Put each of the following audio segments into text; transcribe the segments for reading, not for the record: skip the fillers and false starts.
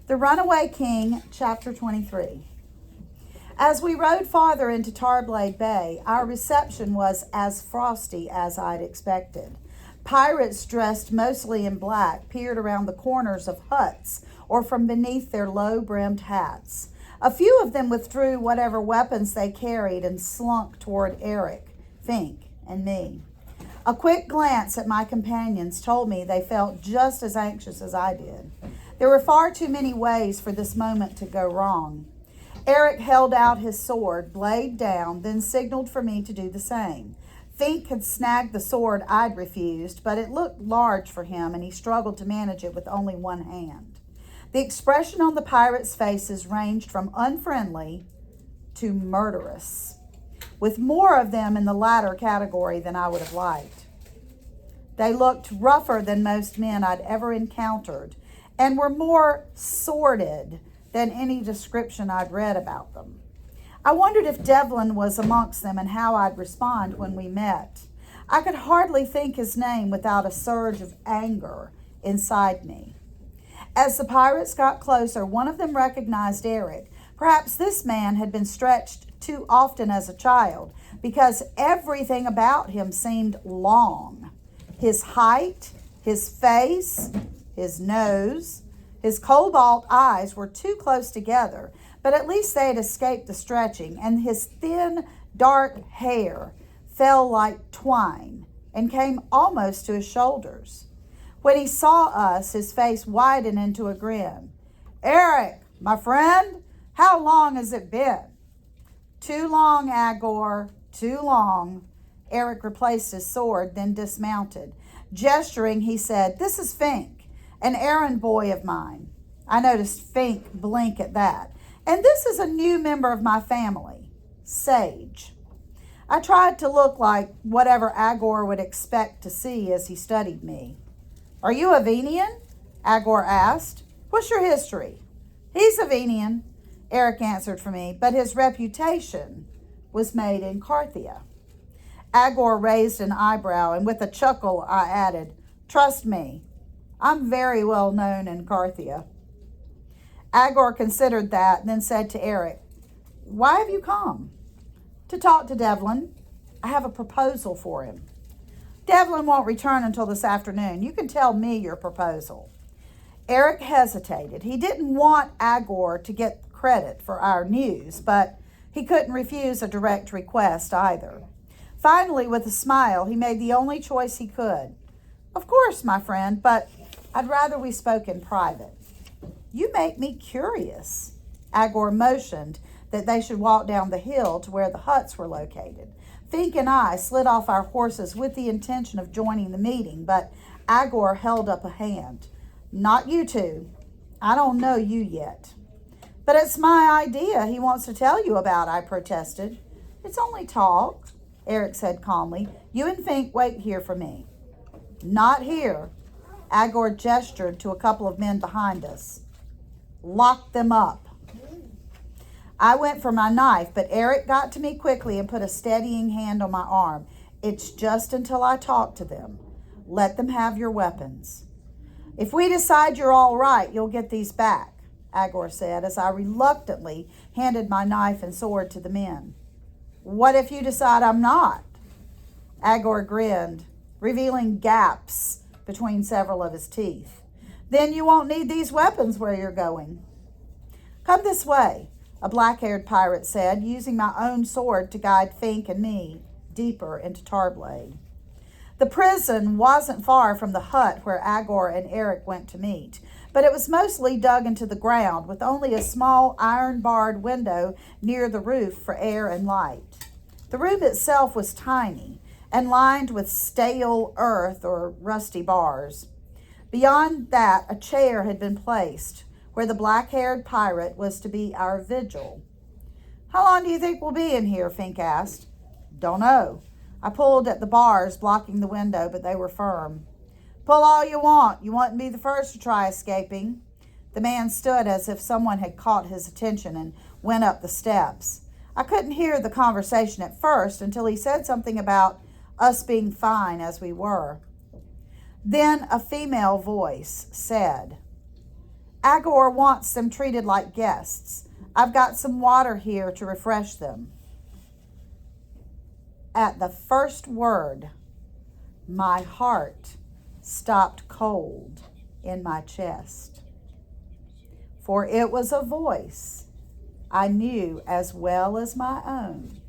The Runaway King, Chapter 23. As we rode farther into Tarblade Bay, our reception was as frosty as I'd expected. Pirates dressed mostly in black peered around the corners of huts or from beneath their low-brimmed hats. A few of them withdrew whatever weapons they carried and slunk toward Eric, Fink, and me. A quick glance at my companions told me they felt just as anxious as I did. There were far too many ways for this moment to go wrong. Eric held out his sword, blade down, then signaled for me to do the same. Fink had snagged the sword I'd refused, but it looked large for him, and he struggled to manage it with only one hand. The expression on the pirates' faces ranged from unfriendly to murderous, with more of them in the latter category than I would have liked. They looked rougher than most men I'd ever encountered, and were more sordid than any description I'd read about them. I wondered if Devlin was amongst them and how I'd respond when we met. I could hardly think his name without a surge of anger inside me. As the pirates got closer, one of them recognized Eric. Perhaps this man had been stretched too often as a child, because everything about him seemed long. His height, his face, his nose, his cobalt eyes were too close together, but at least they had escaped the stretching, and his thin, dark hair fell like twine and came almost to his shoulders. When he saw us, his face widened into a grin. "Eric, my friend, how long has it been?" "Too long, Agor, too long." Eric replaced his sword, then dismounted. Gesturing, he said, "This is Fink, an errand boy of mine." I noticed Fink blink at that. "And this is a new member of my family, Sage." I tried to look like whatever Agor would expect to see as he studied me. "Are you a Venian?" Agor asked. "What's your history?" "He's a Venian," Eric answered for me, "but his reputation was made in Carthia." Agor raised an eyebrow, and with a chuckle I added, "Trust me, I'm very well known in Carthia." Agor considered that, then said to Eric, "Why have you come?" "To talk to Devlin. I have a proposal for him." "Devlin won't return until this afternoon. You can tell me your proposal." Eric hesitated. He didn't want Agor to get credit for our news, but he couldn't refuse a direct request either. Finally, with a smile, he made the only choice he could. "Of course, my friend, but I'd rather we spoke in private." "You make me curious." Agor motioned that they should walk down the hill to where the huts were located. Fink and I slid off our horses with the intention of joining the meeting, but Agor held up a hand. "Not you two. I don't know you yet." "But it's my idea he wants to tell you about," I protested. "It's only talk," Eric said calmly. "You and Fink wait here for me." "Not here." Agor gestured to a couple of men behind us. "Lock them up." I went for my knife, but Eric got to me quickly and put a steadying hand on my arm. "It's just until I talk to them. Let them have your weapons." "If we decide you're all right, you'll get these back," Agor said as I reluctantly handed my knife and sword to the men. "What if you decide I'm not?" Agor grinned, revealing gaps between several of his teeth. "Then you won't need these weapons where you're going." "Come this way," a black-haired pirate said, using my own sword to guide Fink and me deeper into Tarblade. The prison wasn't far from the hut where Agor and Eric went to meet, but it was mostly dug into the ground with only a small iron-barred window near the roof for air and light. The room itself was tiny and lined with stale earth or rusty bars. Beyond that, a chair had been placed where the black-haired pirate was to be our vigil. "How long do you think we'll be in here?" Fink asked. "Don't know." I pulled at the bars blocking the window, but they were firm. "Pull all you want. You wouldn't be the first to try escaping." The man stood as if someone had caught his attention and went up the steps. I couldn't hear the conversation at first until he said something about us being fine as we were. Then a female voice said, Agor wants them treated like guests. I've got some water here to refresh them. At the first word, my heart stopped cold in my chest, for it was a voice I knew as well as my own.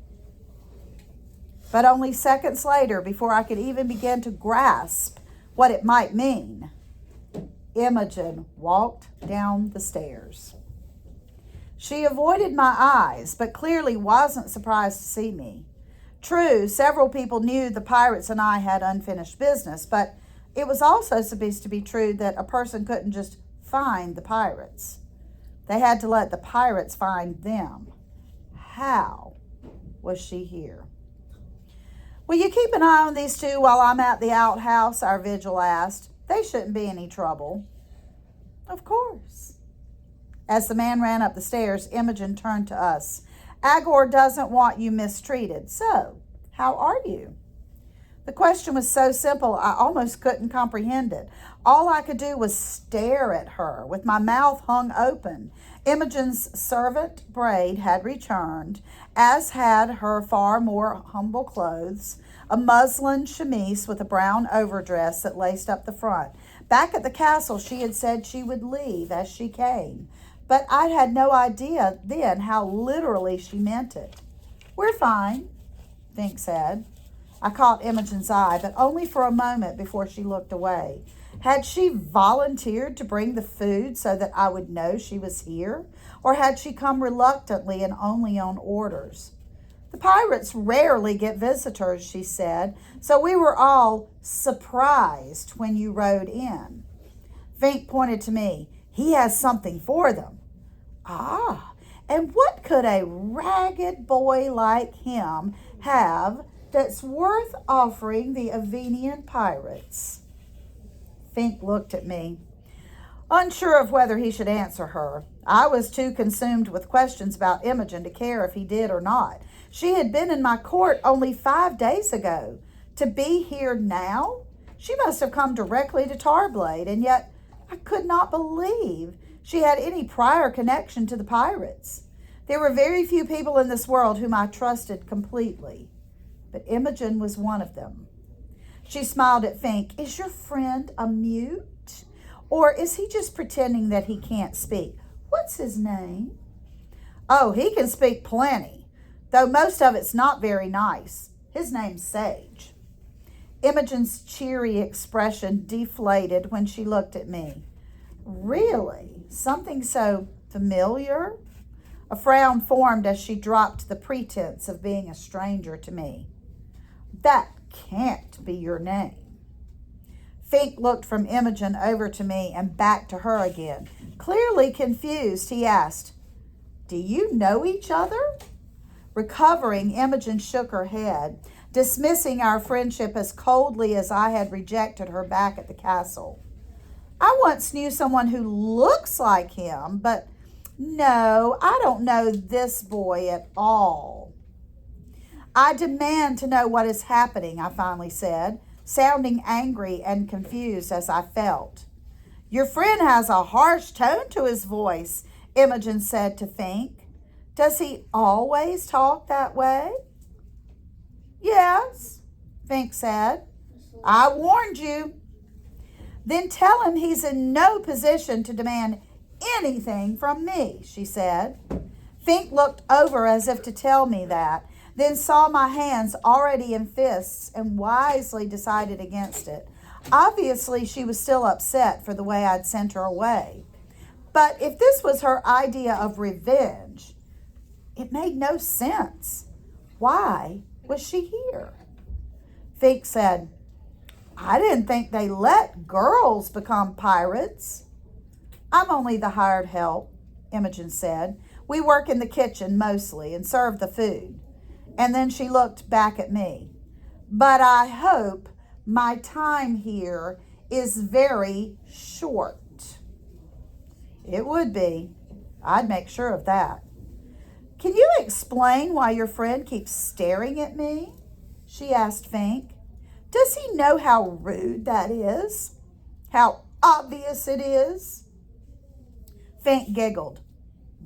But only seconds later, before I could even begin to grasp what it might mean, Imogen walked down the stairs. She avoided my eyes, but clearly wasn't surprised to see me. True, several people knew the pirates and I had unfinished business, but it was also supposed to be true that a person couldn't just find the pirates. They had to let the pirates find them. How was she here? Will you keep an eye on these two while I'm at the outhouse? Our vigil asked. They shouldn't be any trouble. Of course. As the man ran up the stairs, Imogen turned to us. Agor doesn't want you mistreated. So, how are you? The question was so simple, I almost couldn't comprehend it. All I could do was stare at her with my mouth hung open. Imogen's servant braid had returned, as had her far more humble clothes, a muslin chemise with a brown overdress that laced up the front. Back at the castle, she had said she would leave as she came, but I had no idea then how literally she meant it. We're fine, Fink said. I caught Imogen's eye, but only for a moment before she looked away. Had she volunteered to bring the food so that I would know she was here? Or had she come reluctantly and only on orders? The pirates rarely get visitors, she said, so we were all surprised when you rode in. Fink pointed to me. He has something for them. Ah, and what could a ragged boy like him have that's worth offering the Avenian pirates? Fink looked at me, unsure of whether he should answer her. I was too consumed with questions about Imogen to care if he did or not. She had been in my court only 5 days ago. To be here now? She must have come directly to Tarblade, and yet I could not believe she had any prior connection to the pirates. There were very few people in this world whom I trusted completely, but Imogen was one of them. She smiled at Fink. Is your friend a mute? Or is he just pretending that he can't speak? What's his name? Oh, he can speak plenty, though most of it's not very nice. His name's Sage. Imogen's cheery expression deflated when she looked at me. Really? Something so familiar? A frown formed as she dropped the pretense of being a stranger to me. That can't be your name. Fink looked from Imogen over to me and back to her again. Clearly confused, he asked, Do you know each other? Recovering, Imogen shook her head, dismissing our friendship as coldly as I had rejected her back at the castle. I once knew someone who looks like him, but no, I don't know this boy at all. I demand to know what is happening, I finally said, sounding angry and confused as I felt. Your friend has a harsh tone to his voice, Imogen said to Fink. Does he always talk that way? Yes, Fink said. I warned you. Then tell him he's in no position to demand anything from me, she said. Fink looked over as if to tell me that, then saw my hands already in fists and wisely decided against it. Obviously, she was still upset for the way I'd sent her away. But if this was her idea of revenge, it made no sense. Why was she here? Fink said, I didn't think they let girls become pirates. I'm only the hired help, Imogen said. We work in the kitchen mostly and serve the food. And then she looked back at me. But I hope my time here is very short. It would be. I'd make sure of that. Can you explain why your friend keeps staring at me? She asked Fink. Does he know how rude that is? How obvious it is? Fink giggled.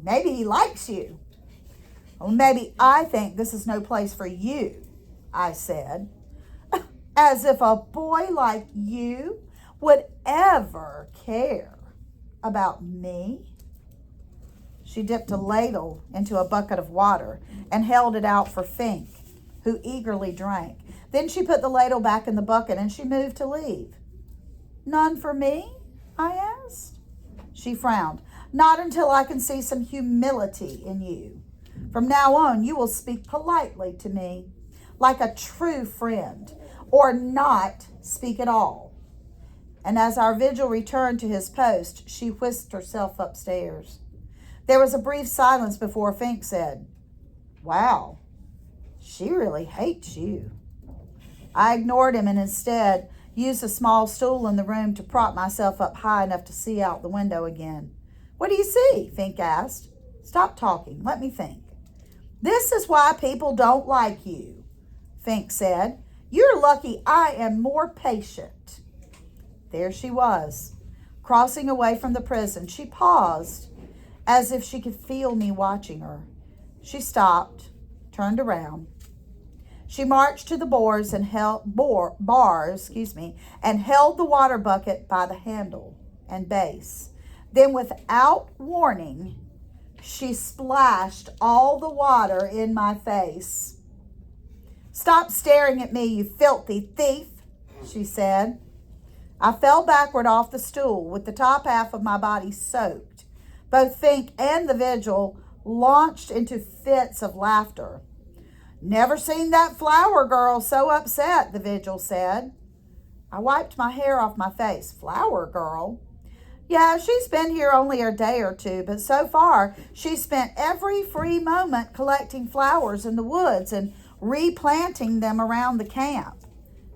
Maybe he likes you. Well, maybe I think this is no place for you, I said. As if a boy like you would ever care about me. She dipped a ladle into a bucket of water and held it out for Fink, who eagerly drank. Then she put the ladle back in the bucket and she moved to leave. None for me? I asked. She frowned. Not until I can see some humility in you. From now on, you will speak politely to me, like a true friend, or not speak at all. And as our vigil returned to his post, she whisked herself upstairs. There was a brief silence before Fink said, Wow, she really hates you. I ignored him and instead used a small stool in the room to prop myself up high enough to see out the window again. What do you see? Fink asked. Stop talking. Let me think. This is why people don't like you, Fink said. You're lucky I am more patient. There she was, crossing away from the prison. She paused as if she could feel me watching her. She stopped, turned around. She marched to the bars and held the water bucket by the handle and base. Then, without warning, she splashed all the water in my face. Stop staring at me, you filthy thief, she said. I fell backward off the stool with the top half of my body soaked. Both Fink and the vigil launched into fits of laughter. Never seen that flower girl so upset, the vigil said. I wiped my hair off my face. Flower girl? Yeah, she's been here only a day or two, but so far she's spent every free moment collecting flowers in the woods and replanting them around the camp.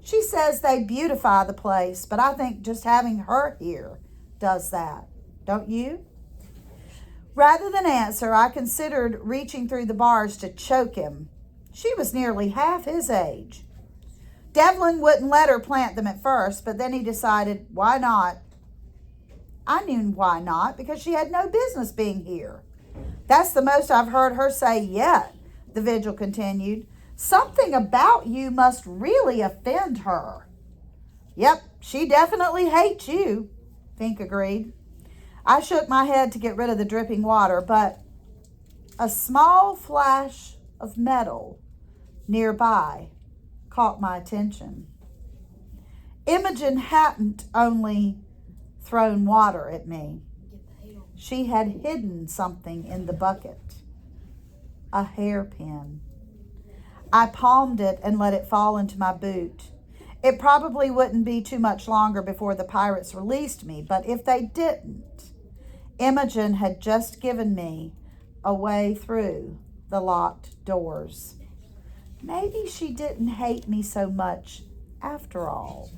She says they beautify the place, but I think just having her here does that. Don't you? Rather than answer, I considered reaching through the bars to choke him. She was nearly half his age. Devlin wouldn't let her plant them at first, but then he decided, why not? I knew why not, because she had no business being here. That's the most I've heard her say yet, the vigil continued. Something about you must really offend her. Yep, she definitely hates you, Fink agreed. I shook my head to get rid of the dripping water, but a small flash of metal nearby caught my attention. Imogen hadn't only thrown water at me. She had hidden something in the bucket. A hairpin. I palmed it and let it fall into my boot. It probably wouldn't be too much longer before the pirates released me, but if they didn't, Imogen had just given me a way through the locked doors. Maybe she didn't hate me so much after all.